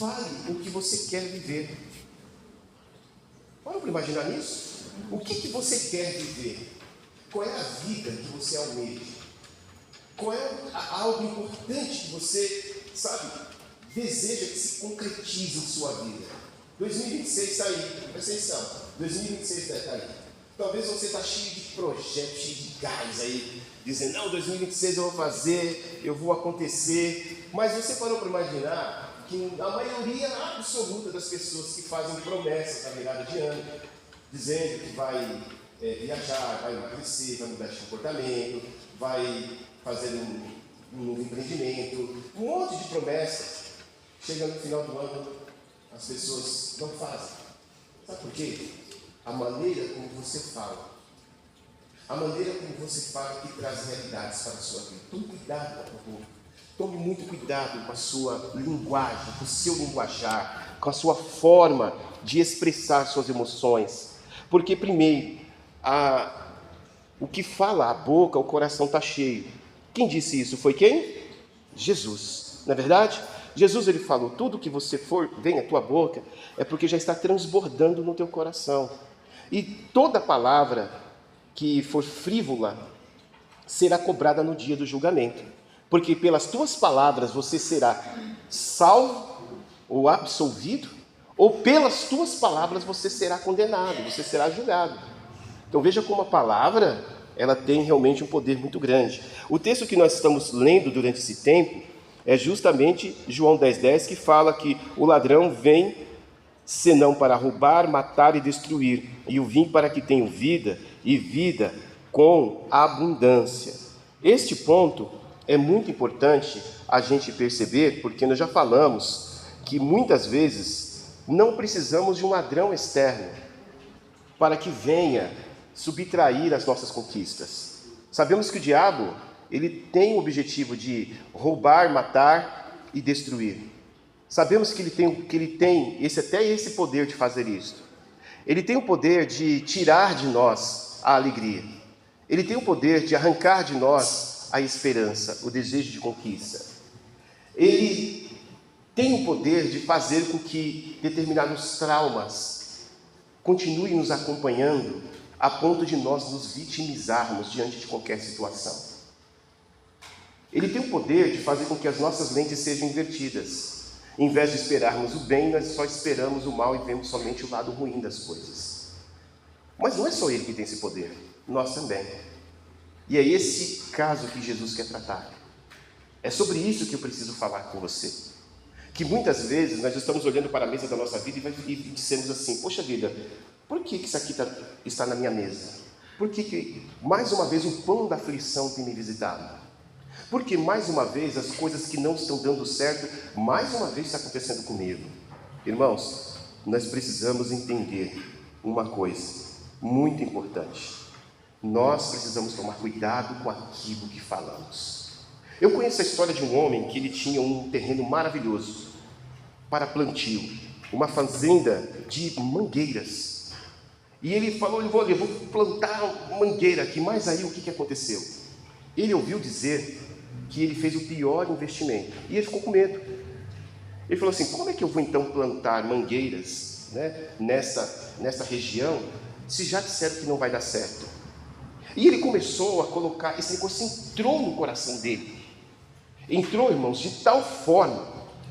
fale o que você quer viver. Para para imaginar nisso? O que você quer viver? Qual é a vida que você almeja? Qual é algo importante que você, deseja que se concretize em sua vida? 2026 está aí, presta atenção. 2026 está aí. Talvez você está cheio de projetos, cheio de gás aí, dizendo, não, 2026 eu vou fazer, eu vou acontecer. Mas você parou para imaginar que a maioria absoluta das pessoas que fazem promessas na virada de ano, dizendo que vai viajar, vai emagrecer, vai mudar de comportamento, vai fazer um novo empreendimento, um monte de promessas. Chega no final do ano, as pessoas não fazem. Sabe por quê? A maneira como você fala. A maneira como você fala que traz realidades para a sua vida. Tome cuidado com a tua boca. Tome muito cuidado com a sua linguagem, com o seu linguajar, com a sua forma de expressar suas emoções. Porque, primeiro, o que fala a boca, o coração está cheio. Quem disse isso? Foi quem? Jesus. Não é verdade? Jesus, ele falou, tudo que você vem à tua boca, é porque já está transbordando no teu coração. E toda palavra que for frívola, será cobrada no dia do julgamento. Porque pelas tuas palavras você será salvo ou absolvido, ou pelas tuas palavras você será condenado, você será julgado. Então veja como a palavra, ela tem realmente um poder muito grande. O texto que nós estamos lendo durante esse tempo é justamente João 10,10, que fala que o ladrão vem senão para roubar, matar e destruir, e eu vim para que tenham vida, e vida com abundância. Este ponto é muito importante a gente perceber, porque nós já falamos que muitas vezes não precisamos de um ladrão externo para que venha subtrair as nossas conquistas. Sabemos que o diabo, ele tem o objetivo de roubar, matar e destruir. Sabemos que ele tem esse poder de fazer isso. Ele tem o poder de tirar de nós a alegria. Ele tem o poder de arrancar de nós a esperança, o desejo de conquista. Ele tem o poder de fazer com que determinados traumas continuem nos acompanhando a ponto de nós nos vitimizarmos diante de qualquer situação. Ele tem o poder de fazer com que as nossas lentes sejam invertidas. Em vez de esperarmos o bem, nós só esperamos o mal e vemos somente o lado ruim das coisas. Mas não é só ele que tem esse poder, nós também. E é esse caso que Jesus quer tratar. É sobre isso que eu preciso falar com você. Que muitas vezes nós estamos olhando para a mesa da nossa vida e dizemos assim, poxa vida, por que isso aqui está na minha mesa? Por que mais uma vez o pão da aflição tem me visitado? Porque mais uma vez as coisas que não estão dando certo, mais uma vez está acontecendo comigo. Irmãos, nós precisamos entender uma coisa muito importante. Nós precisamos tomar cuidado com aquilo que falamos. Eu conheço a história de um homem que ele tinha um terreno maravilhoso para plantio, uma fazenda de mangueiras. E ele falou, eu vou plantar mangueira aqui, mas aí o que aconteceu? Ele ouviu dizer que ele fez o pior investimento, e ele ficou com medo. Ele falou assim, como é que eu vou então plantar mangueiras, nessa região, se já disseram que não vai dar certo? E ele começou a colocar, esse negócio entrou no coração dele. Entrou, irmãos, de tal forma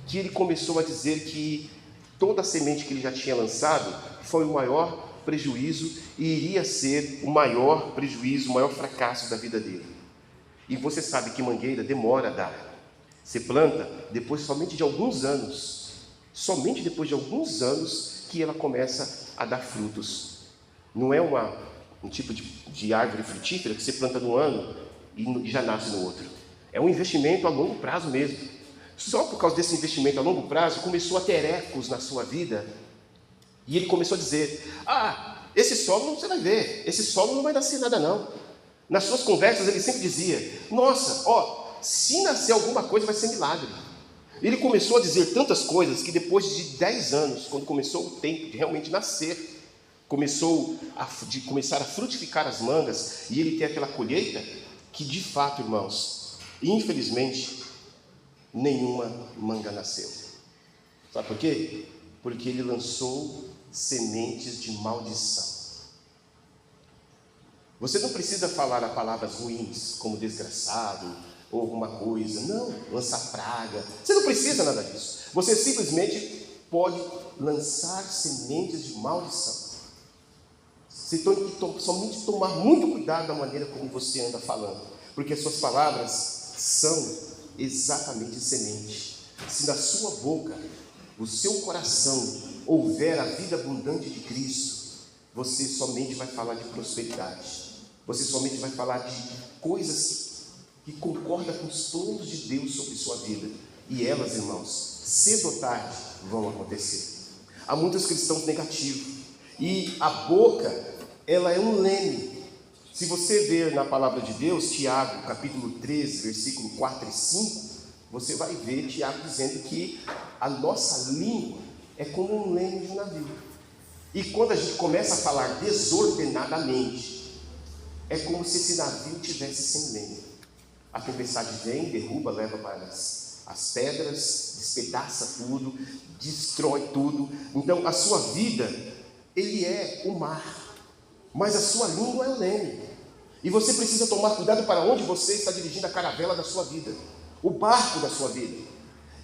que ele começou a dizer que toda a semente que ele já tinha lançado foi o maior prejuízo e iria ser o maior prejuízo, o maior fracasso da vida dele. E você sabe que mangueira demora a dar. Você planta depois somente depois de alguns anos que ela começa a dar frutos. Não é um tipo de árvore frutífera que você planta no ano e já nasce no outro. É um investimento a longo prazo mesmo. Só por causa desse investimento a longo prazo, começou a ter ecos na sua vida. E ele começou a dizer, esse solo você vai ver, esse solo não vai nascer nada não. Nas suas conversas ele sempre dizia, nossa, se nascer alguma coisa vai ser milagre. Ele começou a dizer tantas coisas que depois de 10 anos, quando começou o tempo de realmente nascer, começar a frutificar as mangas e ele ter aquela colheita, que de fato, irmãos, infelizmente, nenhuma manga nasceu. Sabe por quê? Porque ele lançou sementes de maldição. Você não precisa falar a palavras ruins, como desgraçado ou alguma coisa. Não, lançar praga. Você não precisa nada disso. Você simplesmente pode lançar sementes de maldição. Você tem que somente tomar muito cuidado da maneira como você anda falando, porque as suas palavras são exatamente semente. Se na sua boca, o seu coração houver a vida abundante de Cristo, você somente vai falar de prosperidade. Você somente vai falar de coisas que concordam com os planos de Deus sobre sua vida. E elas, irmãos, cedo ou tarde vão acontecer. Há muitos cristãos negativos. E a boca, ela é um leme. Se você ver na palavra de Deus, Tiago, capítulo 13, versículo 4 e 5, você vai ver Tiago dizendo que a nossa língua é como um leme de um navio. E quando a gente começa a falar desordenadamente, é como se esse navio tivesse sem leme. A tempestade vem, derruba, leva para as pedras, despedaça tudo, destrói tudo. Então a sua vida, ele é o mar, mas a sua língua é o leme. E você precisa tomar cuidado para onde você está dirigindo a caravela da sua vida, o barco da sua vida.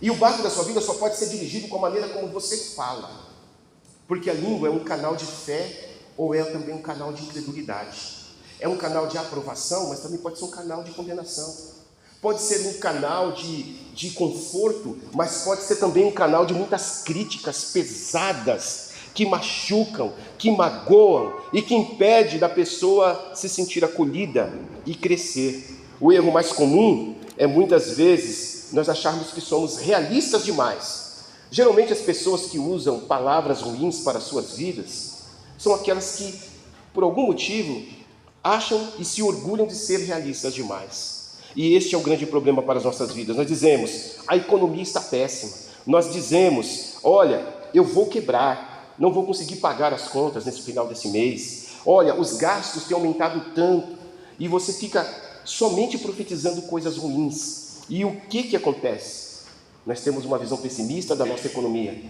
E o barco da sua vida só pode ser dirigido com a maneira como você fala, porque a língua é um canal de fé ou é também um canal de incredulidade. É um canal de aprovação, mas também pode ser um canal de condenação. Pode ser um canal de conforto, mas pode ser também um canal de muitas críticas pesadas, que machucam, que magoam e que impede da pessoa se sentir acolhida e crescer. O erro mais comum é muitas vezes nós acharmos que somos realistas demais. Geralmente as pessoas que usam palavras ruins para suas vidas são aquelas que, por algum motivo, acham e se orgulham de ser realistas demais. E este é o grande problema para as nossas vidas. Nós dizemos, a economia está péssima. Nós dizemos, olha, eu vou quebrar, não vou conseguir pagar as contas nesse final desse mês. Olha, os gastos têm aumentado tanto. E você fica somente profetizando coisas ruins. E o que acontece? Nós temos uma visão pessimista da nossa economia.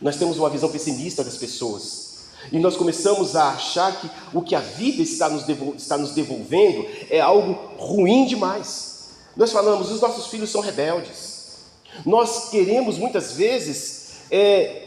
Nós temos uma visão pessimista das pessoas. E nós começamos a achar que o que a vida está nos devolvendo é algo ruim demais. Nós falamos, os nossos filhos são rebeldes. Nós queremos muitas vezes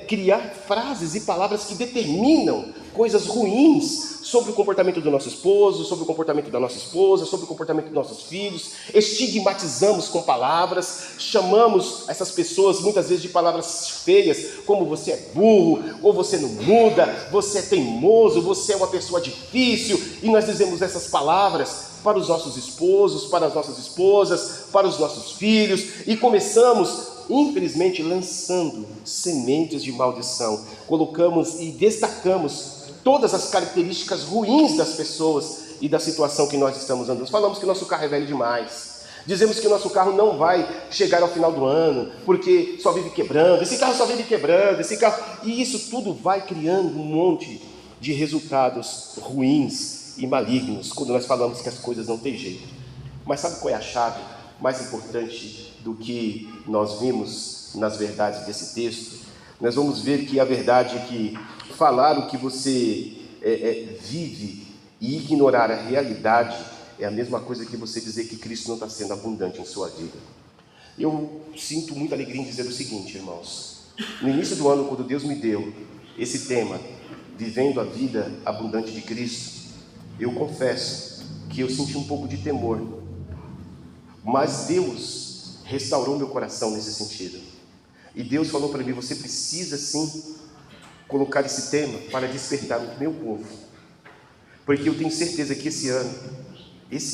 criar frases e palavras que determinam coisas ruins sobre o comportamento do nosso esposo, sobre o comportamento da nossa esposa, sobre o comportamento dos nossos filhos. Estigmatizamos com palavras, chamamos essas pessoas muitas vezes de palavras feias, como você é burro, ou você não muda, você é teimoso, você é uma pessoa difícil, e nós dizemos essas palavras para os nossos esposos, para as nossas esposas, para os nossos filhos, e começamos, infelizmente, lançando sementes de maldição. Colocamos e destacamos todas as características ruins das pessoas e da situação que nós estamos andando. Falamos que nosso carro é velho demais. Dizemos que nosso carro não vai chegar ao final do ano, porque só vive quebrando. Esse carro só vive quebrando, esse carro... E isso tudo vai criando um monte de resultados ruins e malignos, quando nós falamos que as coisas não têm jeito. Mas sabe qual é a chave mais importante do que nós vimos nas verdades desse texto? Nós vamos ver que a verdade é que falar o que você vive e ignorar a realidade é a mesma coisa que você dizer que Cristo não está sendo abundante em sua vida. Eu sinto muita alegria em dizer o seguinte, irmãos. No início do ano, quando Deus me deu esse tema, vivendo a vida abundante de Cristo, eu confesso que eu senti um pouco de temor. Mas Deus restaurou meu coração nesse sentido. E Deus falou para mim, você precisa sim colocar esse tema para despertar o meu povo, porque eu tenho certeza que esse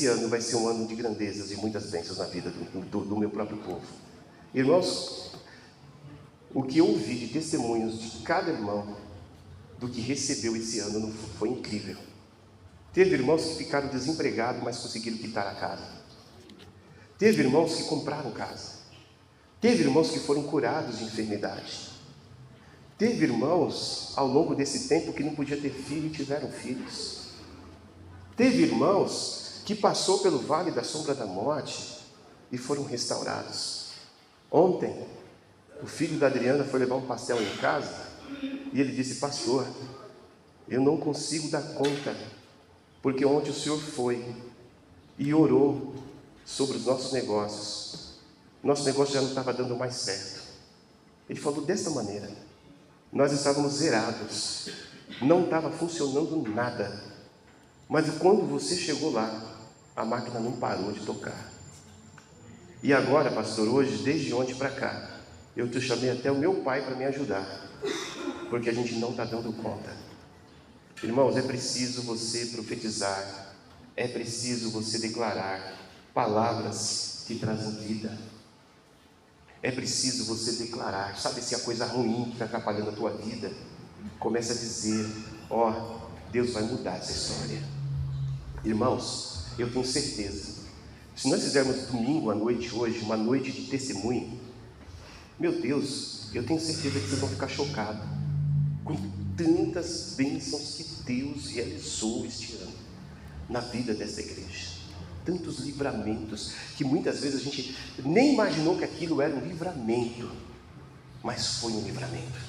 ano vai ser um ano de grandezas e muitas bênçãos na vida do meu próprio povo. Irmãos, o que eu ouvi de testemunhos de cada irmão do que recebeu esse ano foi incrível. Teve irmãos que ficaram desempregados, mas conseguiram quitar a casa. Teve irmãos que compraram casa. Teve irmãos que foram curados de enfermidade. Teve irmãos, ao longo desse tempo, que não podia ter filho e tiveram filhos. Teve irmãos que passou pelo vale da sombra da morte e foram restaurados. Ontem, o filho da Adriana foi levar um pastel em casa e ele disse: pastor, eu não consigo dar conta, porque ontem o senhor foi e orou sobre os nossos negócios. Nosso negócio já não estava dando mais certo. Ele falou desta maneira: nós estávamos zerados, não estava funcionando nada, mas quando você chegou lá, a máquina não parou de tocar. E agora, pastor, hoje, desde ontem para cá, eu te chamei até o meu pai para me ajudar, porque a gente não está dando conta. Irmãos, é preciso você profetizar, é preciso você declarar palavras que trazem vida. É preciso você declarar. Sabe, se a coisa ruim que está atrapalhando a tua vida, começa a dizer: ó, Deus vai mudar essa história. Irmãos, eu tenho certeza, se nós fizermos domingo à noite hoje, uma noite de testemunho, meu Deus, eu tenho certeza que vocês vão ficar chocados com tantas bênçãos que Deus realizou este ano na vida dessa igreja. Tantos livramentos, que muitas vezes a gente nem imaginou que aquilo era um livramento, mas foi um livramento,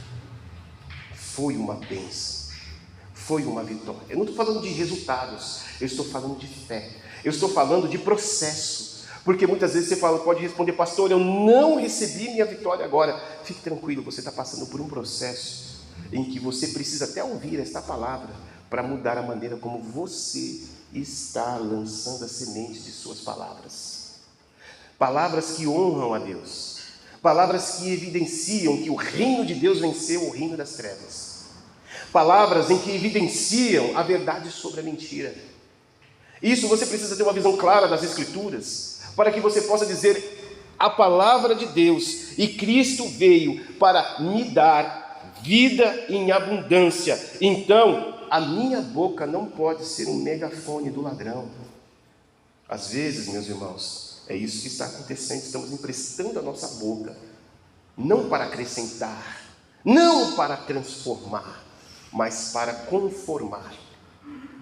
foi uma bênção, foi uma vitória. Eu não estou falando de resultados, eu estou falando de fé, eu estou falando de processo, porque muitas vezes você pode responder: pastor, eu não recebi minha vitória agora. Fique tranquilo, você está passando por um processo em que você precisa até ouvir esta palavra para mudar a maneira como você está lançando as sementes de suas palavras. Palavras que honram a Deus, palavras que evidenciam que o reino de Deus venceu o reino das trevas, palavras em que evidenciam a verdade sobre a mentira. Isso você precisa ter uma visão clara das Escrituras, para que você possa dizer: a palavra de Deus, e Cristo veio para me dar vida em abundância. Então a minha boca não pode ser um megafone do ladrão. Às vezes, meus irmãos, é isso que está acontecendo. Estamos emprestando a nossa boca, não para acrescentar, não para transformar, mas para conformar,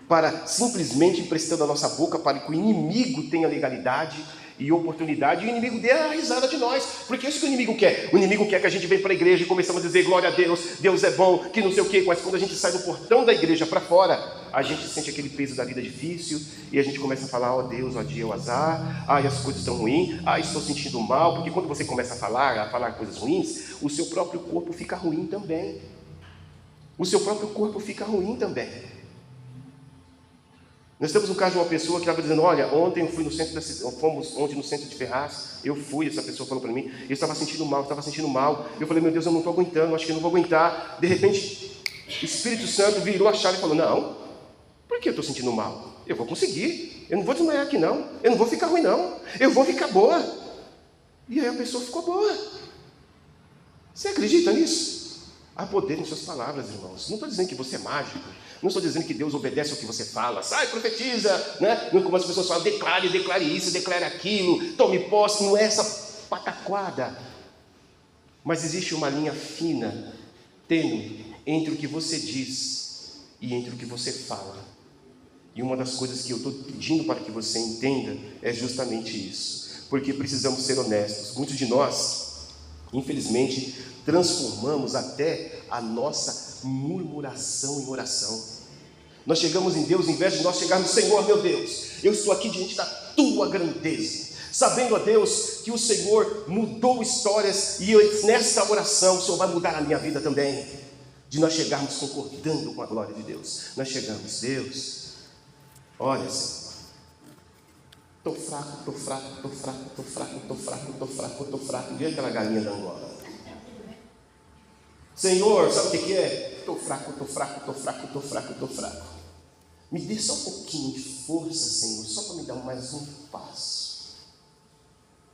para simplesmente emprestando a nossa boca para que o inimigo tenha legalidade e oportunidade, e o inimigo dê a risada de nós, porque é isso que o inimigo quer. O inimigo quer que a gente venha para a igreja e começamos a dizer: glória a Deus, Deus é bom, que não sei o quê, mas quando a gente sai do portão da igreja para fora, a gente sente aquele peso da vida difícil, e a gente começa a falar: ó Deus, ó dia, ó azar, ai, as coisas estão ruins, ai, estou sentindo mal, porque quando você começa a falar coisas ruins, o seu próprio corpo fica ruim também. O seu próprio corpo fica ruim também. Nós temos um caso de uma pessoa que estava dizendo: olha, ontem eu fui no centro da cidade, fomos ontem no centro de Ferraz, eu fui, essa pessoa falou para mim, eu estava sentindo mal, eu falei: meu Deus, eu não estou aguentando, acho que eu não vou aguentar. De repente, o Espírito Santo virou a chave e falou: não, por que eu estou sentindo mal? Eu vou conseguir, eu não vou desmaiar aqui não, eu não vou ficar ruim não, eu vou ficar boa. E aí a pessoa ficou boa. Você acredita nisso? Há poder em suas palavras, irmãos. Não estou dizendo que você é mágico, não estou dizendo que Deus obedece ao que você fala. Sai, profetiza, né? Como as pessoas falam: declare isso, declare aquilo, tome posse. Não é essa pataquada. Mas existe uma linha fina, tênue, entre o que você diz e entre o que você fala. E uma das coisas que eu estou pedindo para que você entenda é justamente isso, porque precisamos ser honestos. Muitos de nós, infelizmente, transformamos até a nossa murmuração em oração. Nós chegamos em Deus, em vez de nós chegarmos: Senhor, meu Deus, eu estou aqui diante da tua grandeza, sabendo, a Deus, que o Senhor mudou histórias, e nesta oração o Senhor vai mudar a minha vida também. De nós chegarmos concordando com a glória de Deus. Nós chegamos: Deus, olha, Senhor, estou fraco, vê aquela galinha da Angola. Senhor, sabe o que é? Estou fraco. Me dê só um pouquinho de força, Senhor, só para me dar mais um passo.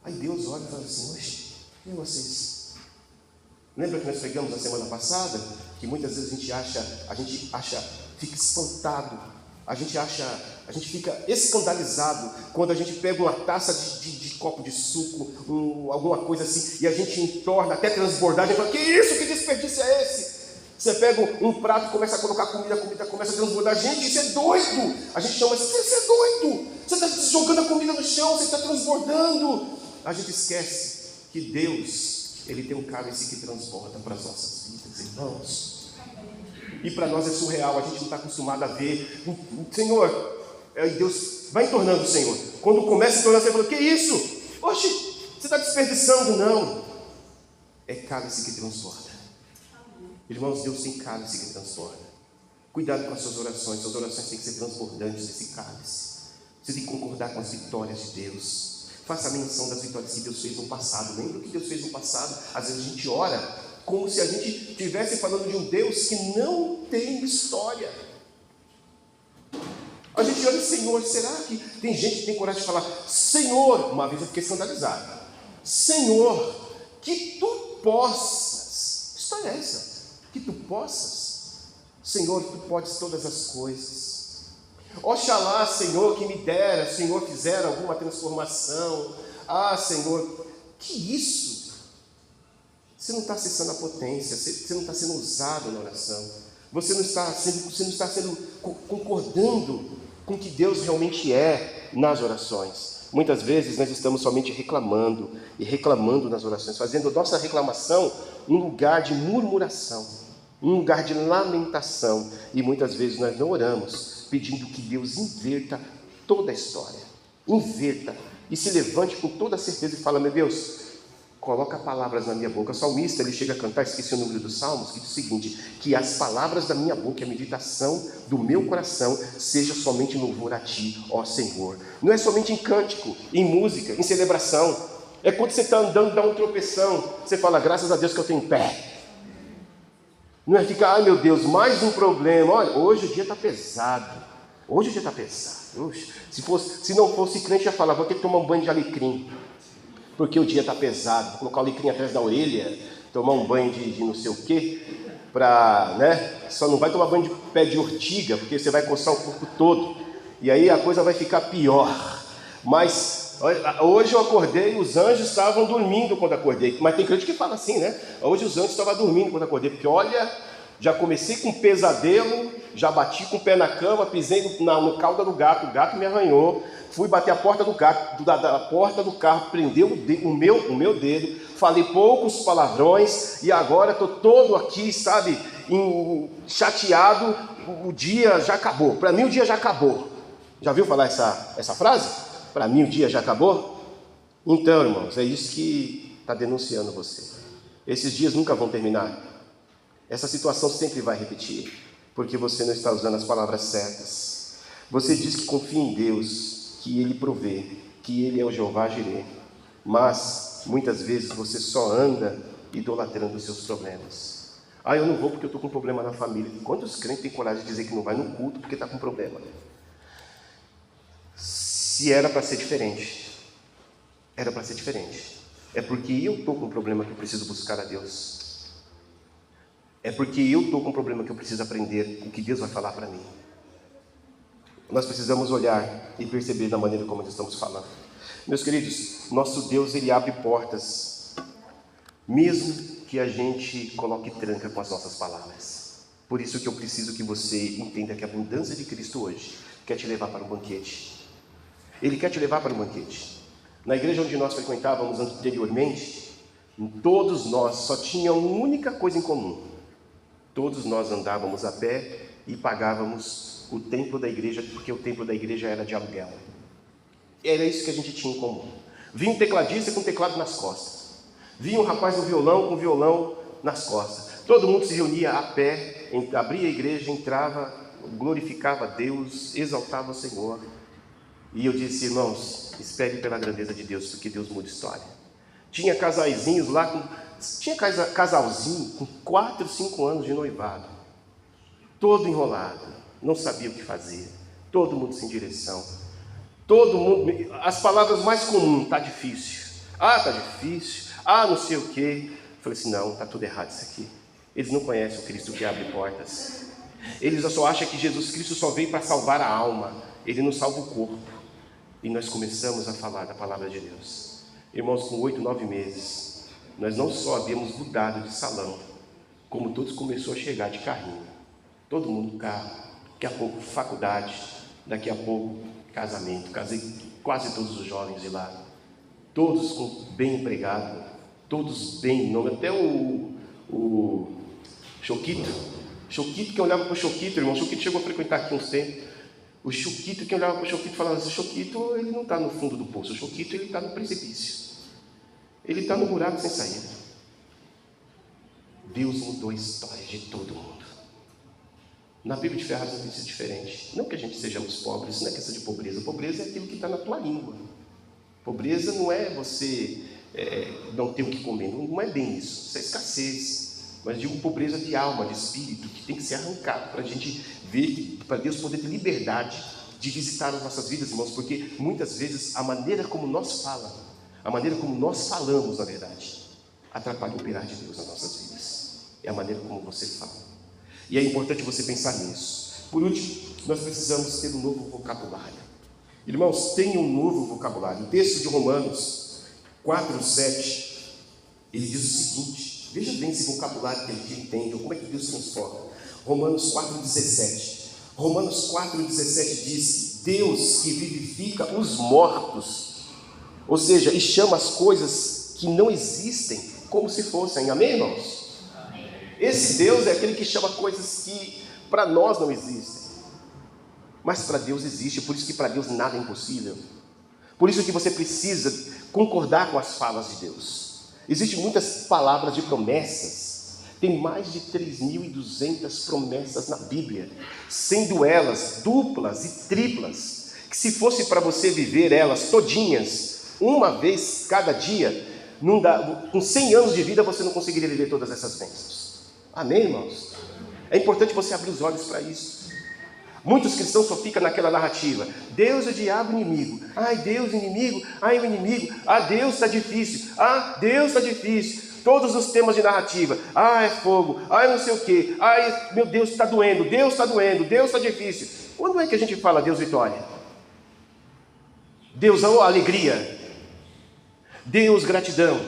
Aí Deus olha e fala assim: oxe, e vocês? Lembra que nós pregamos na semana passada? Que muitas vezes a gente acha, fica espantado, a gente fica escandalizado quando a gente pega uma taça de copo de suco, alguma coisa assim, e a gente entorna até transbordar. A gente fala: que isso, que desperdício é esse? Você pega um prato e começa a colocar comida começa a transbordar. Gente, isso é doido. A gente chama assim: você é doido, você está jogando a comida no chão, você está transbordando. A gente esquece que Deus Ele tem um cálice que transborda para as nossas vidas, irmãos. E para nós é surreal, a gente não está acostumado a ver. Senhor, Deus vai entornando o Senhor. Quando começa a entornar, você fala, que isso? Oxe, você está desperdiçando? Não. É cálice que transborda. Irmãos, Deus tem cálice que transborda. Cuidado com as suas orações têm que ser transbordantes desse cálice. Você tem que concordar com as vitórias de Deus. Faça a menção das vitórias que Deus fez no passado. Lembra o que Deus fez no passado? Às vezes a gente ora como se a gente estivesse falando de um Deus que não tem história. A gente olha, Senhor, será que tem gente que tem coragem de falar, Senhor, uma vez eu fiquei escandalizado, Senhor, que tu possas, que história é essa? Que tu possas, Senhor, tu podes todas as coisas. Oxalá, Senhor, que me dera, Senhor, fizer alguma transformação. Ah, Senhor, que isso? Você não está acessando a potência, você não está sendo usado na oração, você não está sendo concordando com o que Deus realmente é nas orações. Muitas vezes nós estamos somente reclamando nas orações, fazendo nossa reclamação um lugar de murmuração, um lugar de lamentação, e muitas vezes nós não oramos pedindo que Deus inverta toda a história, inverta, e se levante com toda a certeza e fala, meu Deus, coloca palavras na minha boca. O salmista, ele chega a cantar, esqueci o número dos salmos, que diz o seguinte, que as palavras da minha boca e a meditação do meu coração seja somente louvor a Ti, ó Senhor. Não é somente em cântico, em música, em celebração. É quando você está andando, dá um tropeção, você fala, graças a Deus que eu tenho pé. Não é ficar, ai meu Deus, mais um problema. Olha, hoje o dia está pesado. Hoje o dia está pesado. Se não fosse crente, já falava, vou ter que tomar um banho de alecrim. Porque o dia está pesado, vou colocar o alecrim atrás da orelha, tomar um banho de não sei o quê, só não vai tomar banho de pé de ortiga, porque você vai coçar o corpo todo, e aí a coisa vai ficar pior. Mas hoje eu acordei, os anjos estavam dormindo quando acordei, mas tem crente que fala assim, né? Hoje os anjos estavam dormindo quando acordei, porque olha, já comecei com um pesadelo, já bati com o pé na cama, pisei no cauda do gato, o gato me arranhou, fui bater a porta do gato, da porta do carro, prendeu o meu dedo, falei poucos palavrões, e agora estou todo aqui, sabe, chateado, o dia já acabou, para mim o dia já acabou. Já viu falar essa frase? Para mim o dia já acabou? Então, irmãos, é isso que está denunciando você. Esses dias nunca vão terminar. Essa situação sempre vai repetir, porque você não está usando as palavras certas. Você diz que confia em Deus, que Ele provê, que Ele é o Jeová Jireh, mas muitas vezes você só anda idolatrando os seus problemas. Eu não vou porque eu estou com problema na família. Quantos crentes têm coragem de dizer que não vai no culto porque está com problema? Se era para ser diferente, era para ser diferente. É porque eu estou com um problema que eu preciso buscar a Deus. É porque eu estou com um problema que eu preciso aprender o que Deus vai falar para mim. Nós precisamos olhar e perceber da maneira como nós estamos falando. Meus queridos, nosso Deus, Ele abre portas, mesmo que a gente coloque tranca com as nossas palavras. Por isso que eu preciso que você entenda que a abundância de Cristo hoje quer te levar para um banquete. Ele quer te levar para um banquete. Na igreja onde nós frequentávamos anteriormente, todos nós só tínhamos uma única coisa em comum. Todos nós andávamos a pé e pagávamos o templo da igreja, porque o templo da igreja era de aluguel. Era isso que a gente tinha em comum. Vinha um tecladista com teclado nas costas. Vinha um rapaz no violão com violão nas costas. Todo mundo se reunia a pé, abria a igreja, entrava, glorificava a Deus, exaltava o Senhor. E eu disse, irmãos, espere pela grandeza de Deus, porque Deus muda história. Tinha casaizinhos lá, tinha casalzinho com 4, 5 anos de noivado, todo enrolado, não sabia o que fazer, todo mundo sem direção, todo mundo, as palavras mais comuns, está difícil, está difícil, não sei o quê. Falei assim, não, está tudo errado isso aqui. Eles não conhecem o Cristo que abre portas, eles só acham que Jesus Cristo só veio para salvar a alma, Ele não salva o corpo. E nós começamos a falar da palavra de Deus. Irmãos, com 8, 9 meses, nós não só havíamos mudado de salão, como todos começou a chegar de carrinho. Todo mundo no carro, daqui a pouco faculdade, daqui a pouco casamento. Casei quase todos os jovens de lá, todos bem empregados. Todos bem, nome até o Choquito, quem olhava para o Choquito, irmão, o Choquito chegou a frequentar aqui uns tempos. O Choquito, quem olhava para o Choquito falava assim: o Choquito, ele não está no fundo do poço, o Choquito, ele está no precipício, ele está no buraco sem saída. Deus mudou a história de todo mundo. Na Bíblia de Ferraz não tem sido diferente. Não que a gente sejamos pobres, isso não é questão de pobreza. Pobreza é aquilo que está na tua língua. Pobreza não é você não ter o que comer, não é bem isso, isso é escassez. Mas digo pobreza de alma, de espírito, que tem que ser arrancado para a gente ver, para Deus poder ter liberdade de visitar as nossas vidas, irmãos, porque muitas vezes a maneira como nós falamos, na verdade, atrapalha o operar de Deus nas nossas vidas. É a maneira como você fala. E é importante você pensar nisso. Por último, nós precisamos ter um novo vocabulário. Irmãos, tenha um novo vocabulário. O texto de Romanos 4:7, ele diz o seguinte, veja bem esse vocabulário que a gente entende, ou como é que Deus transforma. Romanos 4:17. Romanos 4:17 diz: Deus que vivifica os mortos, ou seja, e chama as coisas que não existem como se fossem. Amém, irmãos? Esse Deus é aquele que chama coisas que para nós não existem, mas para Deus existe. Por isso que para Deus nada é impossível. Por isso que você precisa concordar com as falas de Deus. Existem muitas palavras de promessas. Tem mais de 3.200 promessas na Bíblia, sendo elas duplas e triplas, que se fosse para você viver elas todinhas, uma vez cada dia, não dá, com 100 anos de vida você não conseguiria viver todas essas bênçãos. Amém, irmãos? É importante você abrir os olhos para isso. Muitos cristãos só ficam naquela narrativa: Deus, o diabo, inimigo. Ai, Deus, inimigo. Ai, o inimigo. Ah, Deus está difícil. Ah, Deus está difícil. Todos os temas de narrativa. Ah, é fogo. Ai, não sei o quê. Ai, meu Deus, está doendo. Deus está doendo. Deus está difícil. Quando é que a gente fala Deus vitória? Deus alegria. Deus gratidão.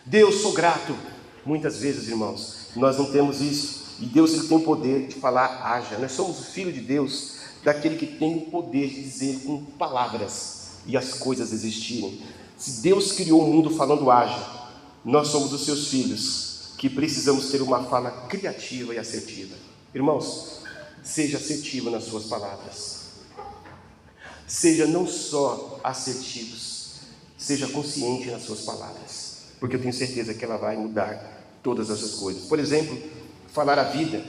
Deus sou grato. Muitas vezes, irmãos, nós não temos isso. E Deus, ele tem o poder de falar, haja. Nós somos o filho de Deus, daquele que tem o poder de dizer com palavras e as coisas existirem. Se Deus criou o mundo falando haja, nós somos os seus filhos, que precisamos ter uma fala criativa e assertiva. Irmãos, seja assertivo nas suas palavras. Seja não só assertivos, seja consciente nas suas palavras, porque eu tenho certeza que ela vai mudar todas essas coisas. Por exemplo, falar a vida.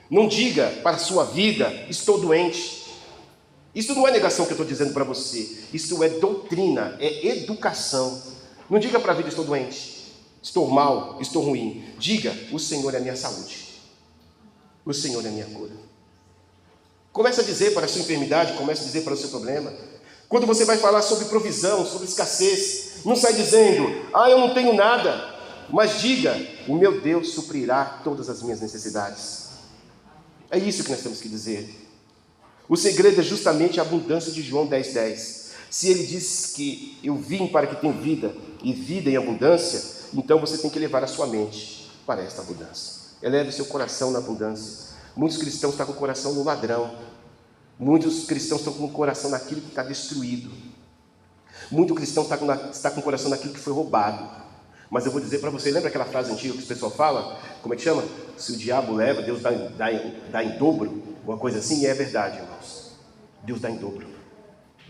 Não diga para a sua vida: estou doente. Isso não é negação que eu estou dizendo para você. Isso é doutrina, é educação. Não diga para a vida: estou doente, estou mal, estou ruim. Diga: o Senhor é a minha saúde, o Senhor é a minha cura. Comece a dizer para a sua enfermidade, comece a dizer para o seu problema. Quando você vai falar sobre provisão, sobre escassez, não sai dizendo: ah, eu não tenho nada. Mas diga: o meu Deus suprirá todas as minhas necessidades. É isso que nós temos que dizer. O segredo é justamente a abundância de João 10:10. Se ele diz que eu vim para que tenha vida, e vida em abundância, então você tem que levar a sua mente para esta abundância. Eleve o seu coração na abundância. Muitos cristãos estão com o coração no ladrão. Muitos cristãos estão com o coração naquilo que está destruído. Muito cristão está com o coração naquilo que foi roubado. Mas eu vou dizer para você, lembra aquela frase antiga que o pessoal fala? Como é que chama? Se o diabo leva, Deus dá em dobro. Uma coisa assim, e é verdade, irmãos. Deus dá em dobro.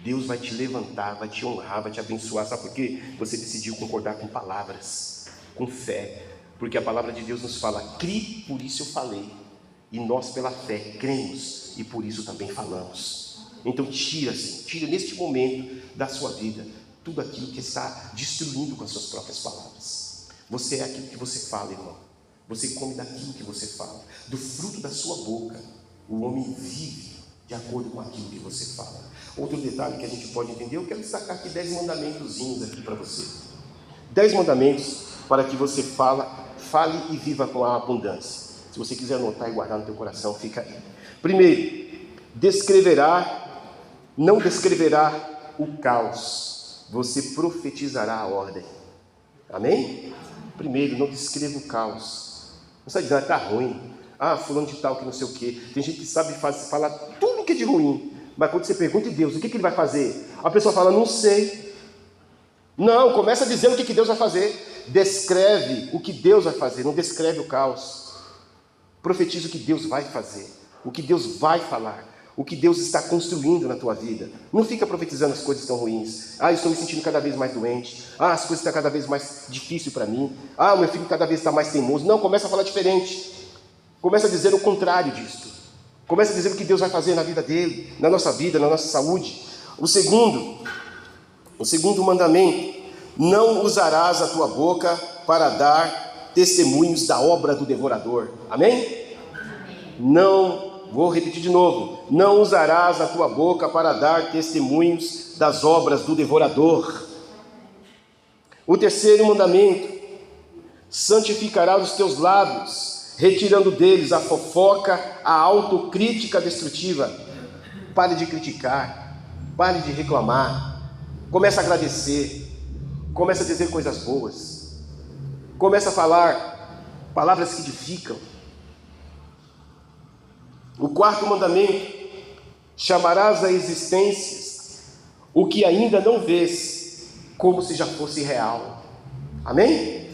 Deus vai te levantar, vai te honrar, vai te abençoar. Sabe por quê? Você decidiu concordar com palavras, com fé. Porque a palavra de Deus nos fala: crie, por isso eu falei. E nós pela fé cremos, e por isso também falamos. Então tira neste momento da sua vida tudo aquilo que está destruindo com as suas próprias palavras. Você é aquilo que você fala, irmão. Você come daquilo que você fala. Do fruto da sua boca, o homem vive de acordo com aquilo que você fala. Outro detalhe que a gente pode entender, eu quero destacar aqui 10 mandamentozinhos aqui para você. 10 mandamentos para que você fale e viva com a abundância. Se você quiser anotar e guardar no teu coração, fica aí. Primeiro, não descreverá o caos. Você profetizará a ordem. Amém? Primeiro, não descreva o caos. Não sai dizendo: está ruim. Ah, fulano de tal que não sei o quê. Tem gente que sabe falar tudo que é de ruim. Mas quando você pergunta a Deus, o que ele vai fazer? A pessoa fala: não sei. Não, começa dizendo o que Deus vai fazer. descreve o que Deus vai fazer, não descreve o caos. Profetiza o que Deus vai fazer, o que Deus vai falar, o que Deus está construindo na tua vida. Não fica profetizando as coisas tão ruins. Ah, estou me sentindo cada vez mais doente. Ah, as coisas estão cada vez mais difíceis para mim. Ah, o meu filho cada vez está mais teimoso. Não, começa a falar diferente. Começa a dizer o contrário disto. Começa a dizer o que Deus vai fazer na vida dele, na nossa vida, na nossa saúde. O segundo mandamento: não usarás a tua boca para dar testemunhos da obra do devorador. Amém? Não, vou repetir de novo: não usarás a tua boca para dar testemunhos das obras do devorador. O terceiro mandamento: santificarás os teus lábios, retirando deles a fofoca, a autocrítica destrutiva. Pare de criticar, pare de reclamar, comece a agradecer, comece a dizer coisas boas, comece a falar palavras que edificam. O quarto mandamento: chamarás a existências o que ainda não vês, como se já fosse real. Amém?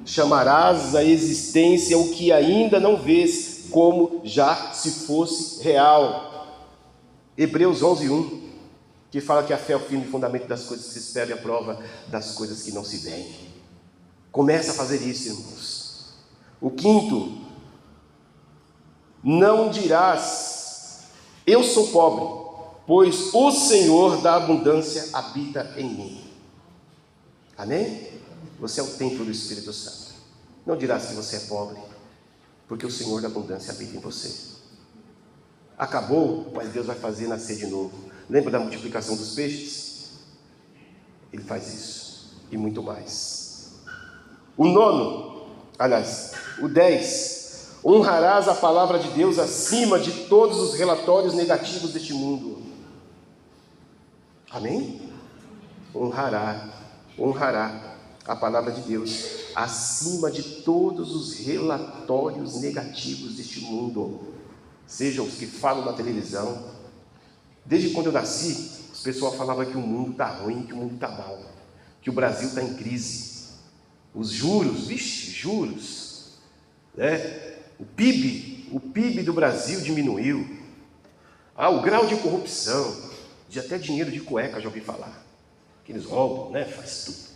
Chamarás a existência o que ainda não vês, como já se fosse real. Hebreus 11:1, que fala que a fé é o firme fundamento das coisas que se esperam e a prova das coisas que não se veem. Começa a fazer isso, irmãos. O quinto: não dirás, eu sou pobre, pois o Senhor da abundância habita em mim. Amém? Você é o templo do Espírito Santo. Não dirás que você é pobre, porque o Senhor da abundância habita em você. Acabou, mas Deus vai fazer nascer de novo. Lembra da multiplicação dos peixes? Ele faz isso e muito mais. O 10: honrarás a palavra de Deus acima de todos os relatórios negativos deste mundo. Amém? Honrará a palavra de Deus acima de todos os relatórios negativos deste mundo, sejam os que falam na televisão. Desde quando eu nasci, os pessoal falava que o mundo está ruim, que o mundo está mal, que o Brasil está em crise. Os juros, né? O PIB do Brasil diminuiu. O grau de corrupção, de até dinheiro de cueca, já ouvi falar, que eles roubam, né? Faz tudo.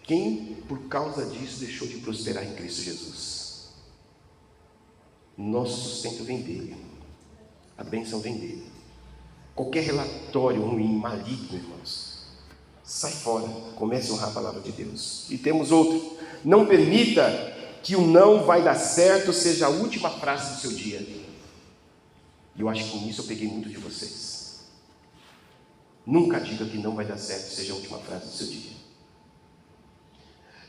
Quem, por causa disso, deixou de prosperar em Cristo Jesus? Nosso sustento vem dele, a bênção vem dele. Qualquer relatório ruim, maligno, irmãos, sai fora, comece a honrar a palavra de Deus. E temos outro: não permita que o não vai dar certo seja a última frase do seu dia. E eu acho que com isso eu peguei muito de vocês. Nunca diga que não vai dar certo seja a última frase do seu dia.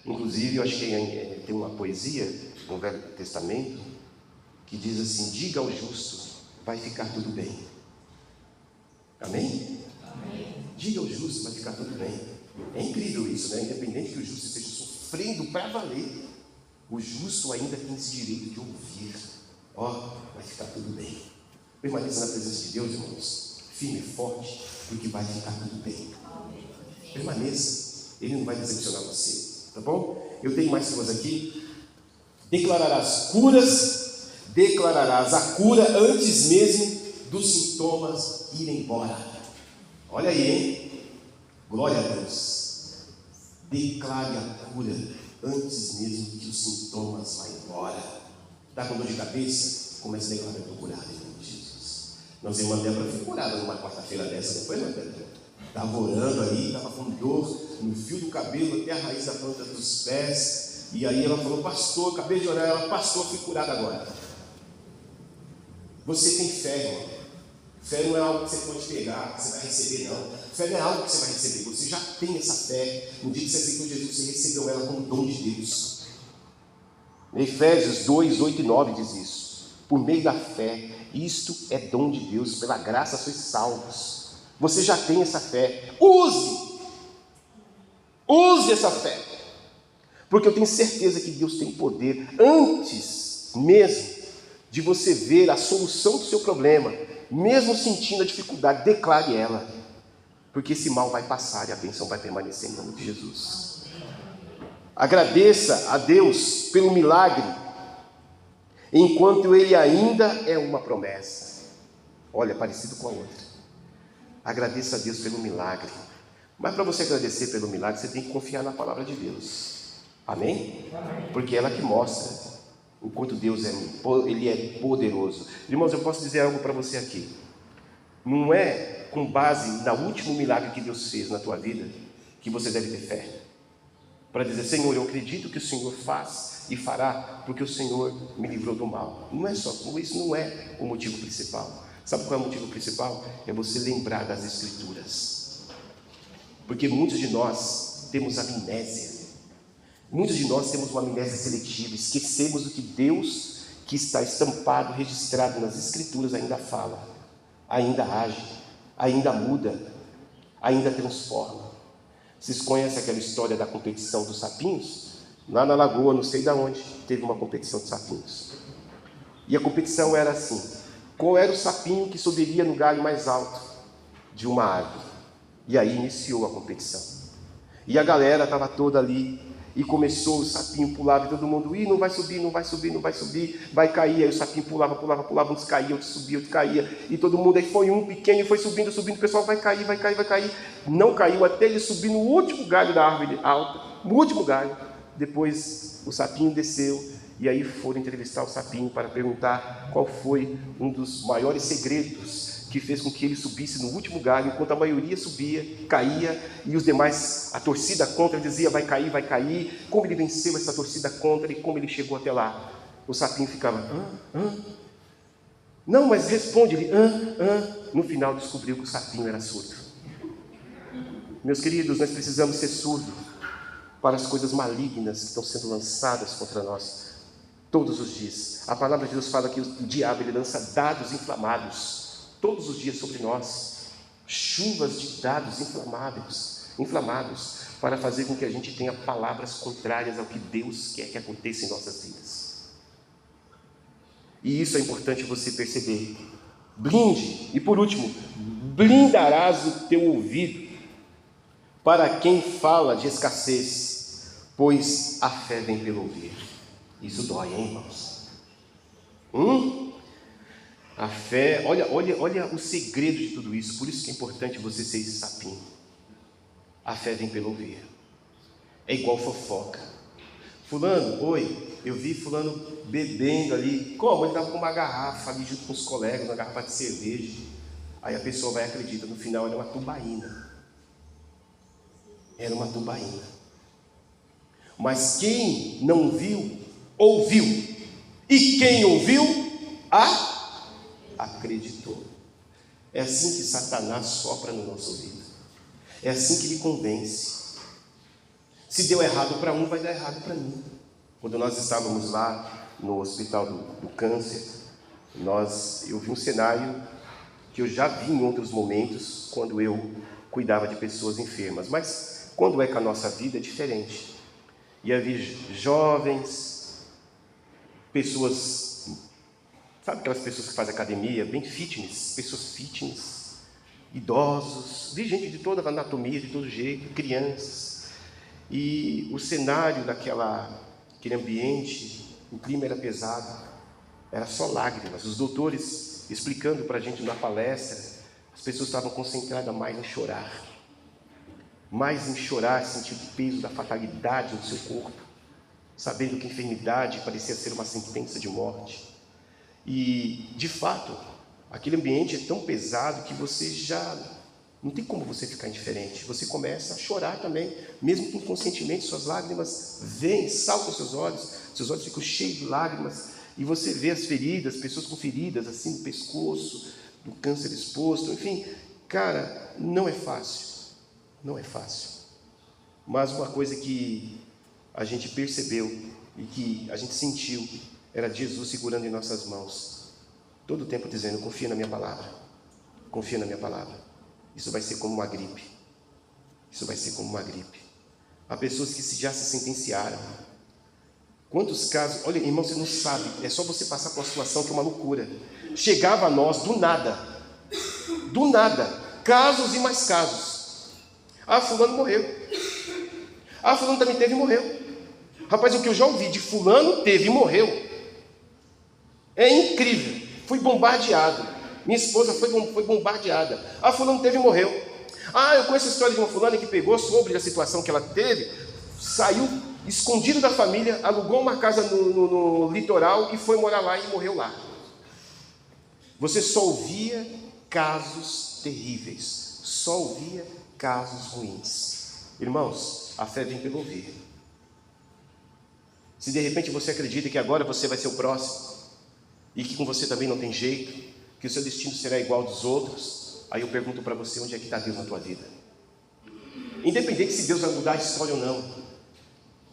Inclusive, eu acho que tem uma poesia no Velho Testamento que diz assim: diga ao justo, vai ficar tudo bem. Amém? Amém. Diga ao justo, vai ficar tudo bem. É incrível isso, né? Independente que o justo esteja sofrendo para valer, o justo ainda tem esse direito de ouvir: vai ficar tudo bem. Permaneça na presença de Deus, irmãos, firme e forte, porque vai ficar tudo bem. Permaneça, Ele não vai decepcionar você. Tá bom? Eu tenho mais coisas aqui. Declararás a cura antes mesmo dos sintomas irem embora. Olha aí, hein? Glória a Deus. Declare a cura antes mesmo que os sintomas vá embora. Está com dor de cabeça? Comece a declarar: eu estou curado em nome de Jesus. Nossa irmã Débora foi curada numa quarta-feira dessa, não foi, irmã Débora? Estava orando aí, estava com dor no fio do cabelo até a raiz da planta dos pés. E aí ela falou: pastor, acabei de orar. Ela: pastor, fui curada agora. Você tem fé, irmão. Fé não é algo que você pode pegar, que você vai receber, não. Fé não é algo que você vai receber. Você já tem essa fé. No dia que você aceitou Jesus, você recebeu ela como dom de Deus. Efésios 2, 8 e 9 diz isso: por meio da fé, isto é dom de Deus, pela graça sois salvos. Você já tem essa fé. Use essa fé, porque eu tenho certeza que Deus tem poder. Antes mesmo de você ver a solução do seu problema, mesmo sentindo a dificuldade, declare ela, porque esse mal vai passar e a bênção vai permanecer em nome de Jesus. Agradeça a Deus pelo milagre, enquanto ele ainda é uma promessa. Olha, parecido com a outra. Agradeça a Deus pelo milagre. Mas para você agradecer pelo milagre, você tem que confiar na palavra de Deus. Amém? Amém. Porque ela que mostra o quanto Deus ele é poderoso. Irmãos, eu posso dizer algo para você aqui. Não é com base no último milagre que Deus fez na tua vida que você deve ter fé. Para dizer, Senhor, eu acredito que o Senhor faz e fará, porque o Senhor me livrou do mal. Não é só, isso não é o motivo principal. Sabe qual é o motivo principal? É você lembrar das Escrituras. Porque muitos de nós temos amnésia. Muitos de nós temos uma amnésia seletiva. Esquecemos o que Deus, que está estampado, registrado nas Escrituras, ainda fala, ainda age, ainda muda, ainda transforma. Vocês conhecem aquela história da competição dos sapinhos? Lá na lagoa, não sei de onde, teve uma competição de sapinhos. E a competição era assim: qual era o sapinho que subiria no galho mais alto de uma árvore? E aí iniciou a competição. E a galera estava toda ali, e começou, o sapinho pulava, e todo mundo, não vai subir, não vai subir, não vai subir, vai cair. Aí o sapinho pulava, uns caía, outros subia, outro caía, e todo mundo, aí foi um pequeno, e foi subindo, o pessoal vai cair, não caiu, até ele subir no último galho da árvore alta, no último galho. Depois o sapinho desceu, e aí foram entrevistar o sapinho para perguntar qual foi um dos maiores segredos que fez com que ele subisse no último galho, enquanto a maioria subia, caía, e os demais, a torcida contra, dizia, vai cair, como ele venceu essa torcida contra, e como ele chegou até lá. O sapinho ficava, não, mas responde, ele, no final descobriu que o sapinho era surdo. Meus queridos, nós precisamos ser surdos para as coisas malignas que estão sendo lançadas contra nós, todos os dias. A palavra de Deus fala que o diabo, ele lança dardos inflamados, todos os dias sobre nós, chuvas de dardos inflamados, para fazer com que a gente tenha palavras contrárias ao que Deus quer que aconteça em nossas vidas. E isso é importante você perceber. Blinde, e por último, blindarás o teu ouvido para quem fala de escassez, pois a fé vem pelo ouvir. Isso dói, hein, irmãos? A fé, olha o segredo de tudo isso. Por isso que é importante você ser esse sapinho. A fé vem pelo ouvir. É igual fofoca. Fulano, oi, eu vi fulano bebendo ali. Como? Ele estava com uma garrafa ali junto com os colegas, uma garrafa de cerveja. Aí a pessoa vai e acredita, no final era uma tubaína. Era uma tubaína. Mas quem não viu, ouviu. E quem ouviu, acreditou. É assim que Satanás sopra no nosso ouvido. É assim que ele convence. Se deu errado para um, vai dar errado para mim. Quando nós estávamos lá no hospital do câncer, eu vi um cenário que eu já vi em outros momentos, quando eu cuidava de pessoas enfermas. Mas quando é com a nossa vida é diferente. E havia jovens, pessoas, sabe aquelas pessoas que fazem academia, bem fitness, pessoas fitness, idosos, vi gente de toda a anatomia, de todo jeito, crianças. E o cenário daquele ambiente, o clima era pesado, era só lágrimas. Os doutores explicando para a gente na palestra, as pessoas estavam concentradas mais em chorar, sentir o peso da fatalidade no seu corpo, sabendo que a enfermidade parecia ser uma sentença de morte. E, de fato, aquele ambiente é tão pesado que você já não tem como você ficar indiferente. Você começa a chorar também, mesmo que inconscientemente, suas lágrimas vêm, saltam seus olhos ficam cheios de lágrimas, e você vê as feridas, pessoas com feridas assim no pescoço, do câncer exposto, enfim, cara, não é fácil. Não é fácil. Mas uma coisa que a gente percebeu e que a gente sentiu era Jesus segurando em nossas mãos, todo o tempo dizendo, confia na minha palavra, confia na minha palavra. Isso vai ser como uma gripe. Isso vai ser como uma gripe. Há pessoas que já se sentenciaram. Quantos casos, olha, irmão, você não sabe, é só você passar por uma situação que é uma loucura. Chegava a nós do nada, casos e mais casos. Fulano morreu. Fulano também teve e morreu. Rapaz, o que eu já ouvi de fulano teve e morreu. É incrível. Fui bombardeado. Minha esposa foi bombardeada. Ah, fulano teve e morreu. Ah, eu conheço a história de uma fulana que pegou sobre a situação que ela teve, saiu escondido da família, alugou uma casa no litoral e foi morar lá e morreu lá. Você só ouvia casos terríveis, só ouvia casos ruins. Irmãos, a fé vem pelo ouvir. Se de repente você acredita que agora você vai ser o próximo, e que com você também não tem jeito, que o seu destino será igual ao dos outros, aí eu pergunto para você, onde é que está Deus na tua vida? Independente se Deus vai mudar a história ou não,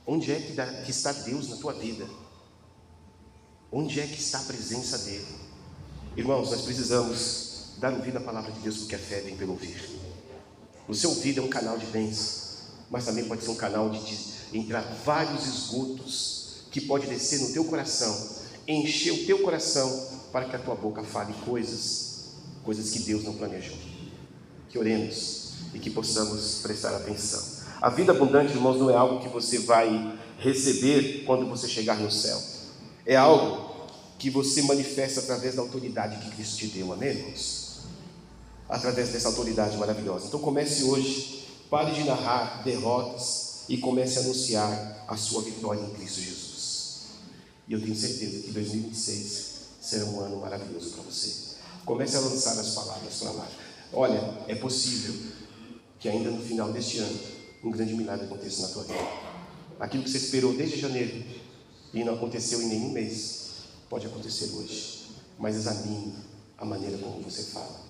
onde é que está Deus na tua vida? Onde é que está a presença dEle? Irmãos, nós precisamos dar ouvido à palavra de Deus, porque a fé vem pelo ouvir. O seu ouvido é um canal de bênção, mas também pode ser um canal de entrar vários esgotos, que pode descer no teu coração, encher o teu coração, para que a tua boca fale coisas que Deus não planejou. Que oremos e que possamos prestar atenção. A vida abundante, irmãos, não é algo que você vai receber quando você chegar no céu. É algo que você manifesta através da autoridade que Cristo te deu, amém, irmãos? Através dessa autoridade maravilhosa. Então comece hoje, pare de narrar derrotas e comece a anunciar a sua vitória em Cristo Jesus. E eu tenho certeza que 2026 será um ano maravilhoso para você. Comece a lançar as palavras para lá. Olha, é possível que ainda no final deste ano um grande milagre aconteça na tua vida. Aquilo que você esperou desde janeiro e não aconteceu em nenhum mês, pode acontecer hoje. Mas examine a maneira como você fala,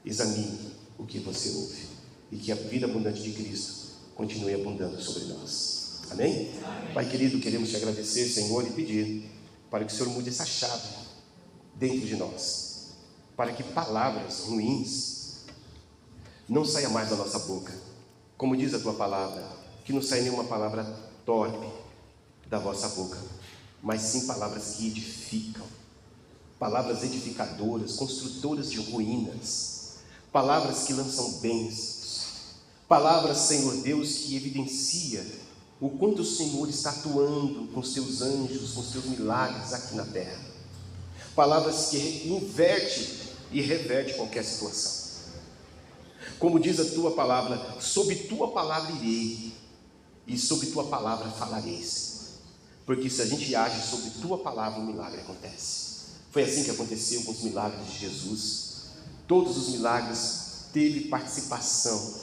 examine o que você ouve, e que a vida abundante de Cristo continue abundando sobre nós. Amém? Amém. Pai querido, queremos te agradecer, Senhor, e pedir para que o Senhor mude essa chave dentro de nós, para que palavras ruins não saiam mais da nossa boca. Como diz a tua palavra, que não saia nenhuma palavra torpe da vossa boca, mas sim palavras que edificam, palavras edificadoras, construtoras de ruínas, palavras que lançam bênçãos, palavras, Senhor Deus, que evidencia o quanto o Senhor está atuando com os teus anjos, com os teus milagres aqui na terra, palavras que inverte e reverte qualquer situação. Como diz a tua palavra, sob tua palavra irei, e sob tua palavra falareis. Porque se a gente age sobre tua palavra, um milagre acontece. Foi assim que aconteceu com os milagres de Jesus. Todos os milagres teve participação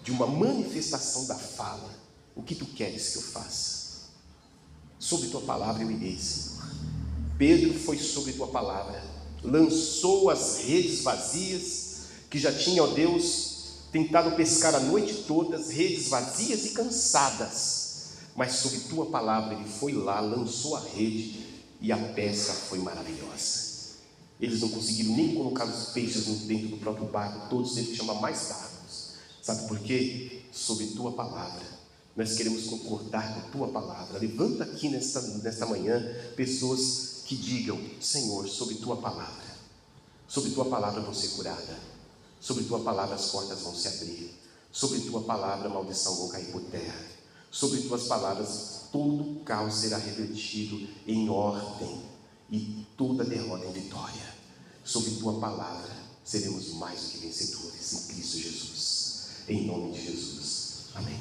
de uma manifestação da fala. O que tu queres que eu faça? Sobre tua palavra eu irei, Senhor. Pedro foi sobre tua palavra, lançou as redes vazias, que já tinha, ó Deus, tentado pescar a noite toda, as redes vazias e cansadas, mas sob tua palavra ele foi lá, lançou a rede e a pesca foi maravilhosa. Eles não conseguiram nem colocar os peixes dentro do próprio barco, todos teve que chamar mais barcos. Sabe por quê? Sob tua palavra nós queremos concordar com tua palavra. Levanta aqui nesta manhã pessoas que digam: Senhor, sob tua palavra eu vou ser curada, sobre tua palavra as portas vão se abrir, sobre tua palavra a maldição vão cair por terra, sobre tuas palavras todo o caos será revertido em ordem e toda derrota em vitória. Sobre tua palavra seremos mais do que vencedores em Cristo Jesus, em nome de Jesus, amém.